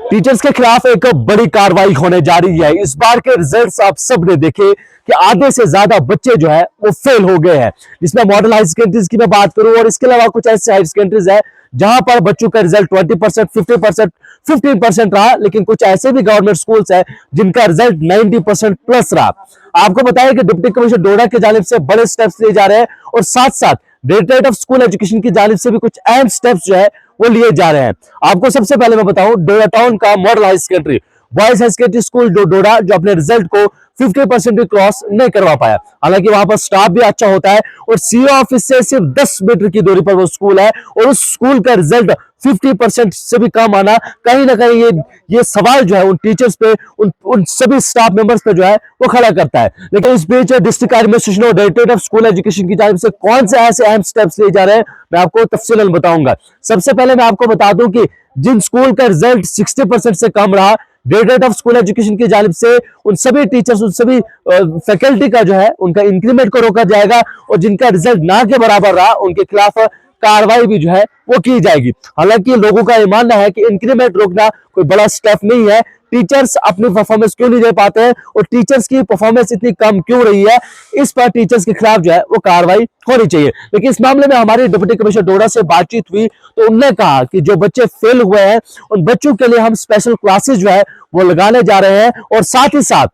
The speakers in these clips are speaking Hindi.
टीचर्स के खिलाफ एक बड़ी कार्रवाई होने जा रही है। इस बार के रिजल्ट्स आप सब ने देखे कि आधे से ज्यादा बच्चे जो है वो फेल हो गए हैं, जिसमें मॉडल हाई सेकेंडरीज की मैं बात करूं और इसके अलावा कुछ ऐसे हाई सेकेंडरीज है जहां पर बच्चों का रिजल्ट 20%, 50%, 15% रहा, लेकिन कुछ ऐसे भी गवर्नमेंट स्कूल्स है जिनका रिजल्ट 90% प्लस रहा। आपको बताया कि डिप्टी कमिश्नर डोडा की जानिब से बड़े स्टेप्स लिए जा रहे हैं और साथ साथ डायरेक्टरेट ऑफ स्कूल एजुकेशन की जानिब से भी कुछ अहम स्टेप्स जो है वो लिए जा रहे हैं। आपको सबसे पहले मैं बताऊं, डोडा टाउन का model high secondary boys high secondary school Doda जो अपने रिजल्ट को 50% भी क्रॉस नहीं करवा पाया। हालांकि वहां पर स्टाफ भी अच्छा होता है और सीओ ऑफिस से सिर्फ 10 मीटर की दूरी पर वो स्कूल है और उस स्कूल का रिजल्ट 50% से भी कम आना कहीं ना कहीं ये सवाल जो है उन टीचर्स पे, उन सभी स्टाफ मेंबर्स पे जो है वो खड़ा करता है। लेकिन इस बीच डिस्ट्रिक्ट एडमिनिस्ट्रेशन और डायरेक्टरेट ऑफ स्कूल एजुकेशन की जानिब से कौन से ऐसे अहम स्टेप्स लिए जा रहे हैं मैं आपको तफसीलन बताऊंगा। सबसे पहले मैं आपको बता दूं कि जिन स्कूल का रिजल्ट 60% से कम रहा, डायरेक्टरेट ऑफ स्कूल एजुकेशन की जानिब से उन सभी टीचर्स, उन सभी फैकल्टी का जो है उनका इंक्रीमेंट को रोका जाएगा और जिनका रिजल्ट ना के बराबर रहा उनके खिलाफ कार्रवाई भी जो है वो की जाएगी। हालांकि लोगों का ये मानना है कि इंक्रीमेंट रोकना कोई बड़ा स्टेप नहीं है। टीचर्स अपनी परफॉर्मेंस क्यों नहीं दे पाते हैं और टीचर्स की परफॉर्मेंस इतनी कम क्यों रही है, इस पर टीचर्स के खिलाफ जो है वो कार्रवाई होनी चाहिए। लेकिन इस मामले में हमारी डिप्टी कमिश्नर डोडा से बातचीत हुई तो उन्होंने कहा कि जो बच्चे फेल हुए हैं उन बच्चों के लिए हम स्पेशल क्लासेस जो है वो लगाने जा रहे हैं और साथ ही साथ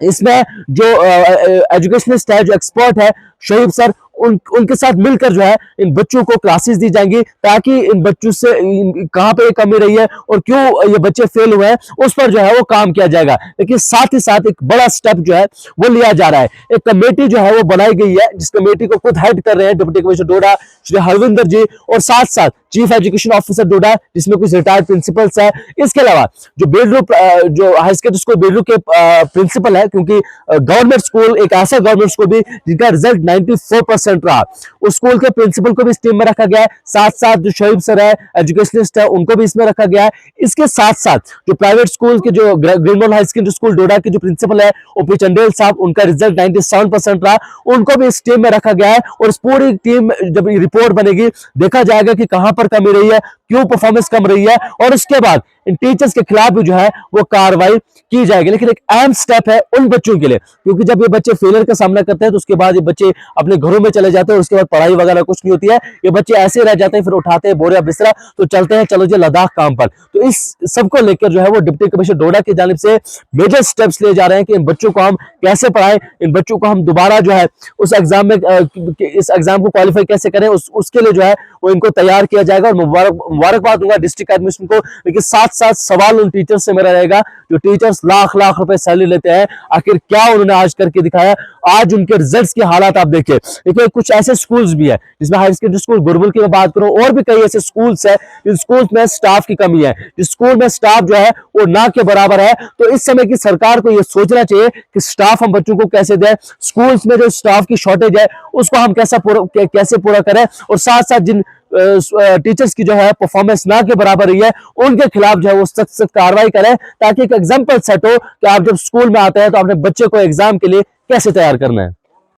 इसमें जो एजुकेशनिस्ट है, जो एक्सपर्ट है शोएब सर, उनके साथ मिलकर जो है इन बच्चों को क्लासेस दी जाएंगी ताकि इन बच्चों से कहां पे कमी रही है और क्यों ये बच्चे फेल हुए हैं उस पर जो है वो काम किया जाएगा। लेकिन साथ ही साथ एक बड़ा स्टेप जो है वो लिया जा रहा है। एक कमेटी जो है वो बनाई गई है जिस कमेटी को खुद हेड कर रहे हैं डिप्टी कमिश्नर डोडा श्री हरविंदर जी और साथ साथ चीफ एजुकेशन ऑफिसर डोडा, जिसमें कुछ रिटायर्ड प्रिंसिपल्स है। इसके अलावा जो बेलरू, जो हाई सेकेंडरी स्कूल बेलरू के प्रिंसिपल है, क्योंकि गवर्नमेंट स्कूल एक ऐसा गवर्नमेंट स्कूल भी जिनका रिजल्ट 94% रहा, उस स्कूल के प्रिंसिपल को भी इस टीम में रखा गया है। साथ साथ जो शोएब सर है, एजुकेशनिस्ट है, उनको भी इसमें रखा गया है। इसके साथ साथ जो प्राइवेट स्कूल के, जो ग्रीनमोल हाई सेकेंडरी स्कूल डोडा के जो प्रिंसिपल है ओपी चंडेल साहब, उनका रिजल्ट 97% रहा, उनको भी इस टीम में रखा गया है। और इस पूरी टीम जब रिपोर्ट बनेगी देखा जाएगा कि कहां पर कमी रही है, क्यों परफॉर्मेंस कम रही है और उसके बाद इन टीचर्स के खिलाफ भी जो है वो कार्रवाई की जाएगी। लेकिन एक अहम स्टेप है उन बच्चों के लिए, क्योंकि जब ये बच्चे फेलियर का सामना करते हैं तो उसके बाद ये बच्चे अपने घरों में चले जाते हैं और उसके बाद पढ़ाई वगैरह कुछ नहीं होती है, ये बच्चे ऐसे रह जाते हैं, फिर उठाते हैं बोरिया बिस्तरा तो चलते हैं चलो जी लद्दाख काम पर। तो इस सबको लेकर जो है वो डिप्टी कमिश्नर डोडा की जानिब से मेजर स्टेप्स लिए जा रहे हैं कि इन बच्चों को हम कैसे पढ़ाएं, इन बच्चों को हम दोबारा जो है उस एग्जाम में इस एग्जाम को क्वालिफाई कैसे करें, उसके लिए जो है वो इनको तैयार किया जाएगा। और मुबारकबाद दूंगा डिस्ट्रिक्ट एडमिनिस्ट्रेशन को। लेकिन साथ साथ सवाल उन टीचर्स से मेरा रहेगा जो टीचर्स लाख लाख रुपए सैलरी लेते हैं, आखिर क्या उन्होंने आज करके दिखाया। आज उनके रिजल्ट्स की हालात आप देखिए। देखिए कुछ ऐसे स्कूल्स भी है जिसमें हाई सेकेंडरी स्कूल गुरबुल की मैं बात करूं और भी कई ऐसे स्कूल्स है जिन स्कूल्स में स्टाफ की कमी है, जिस स्कूल में स्टाफ जो है वो ना के बराबर है। तो इस समय की सरकार को यह सोचना चाहिए कि स्टाफ हम बच्चों को कैसे दें, स्कूल्स में जो स्टाफ की शॉर्टेज है उसको हम कैसे पूरा करें और साथ साथ जिन टीचर्स की जो है परफॉर्मेंस ना के बराबर रही है उनके खिलाफ जो है वो सख्त कार्रवाई करें, ताकि एक एग्जाम्पल सेट हो कि आप जब स्कूल में आते हैं तो अपने बच्चे को एग्जाम के लिए कैसे तैयार करना है।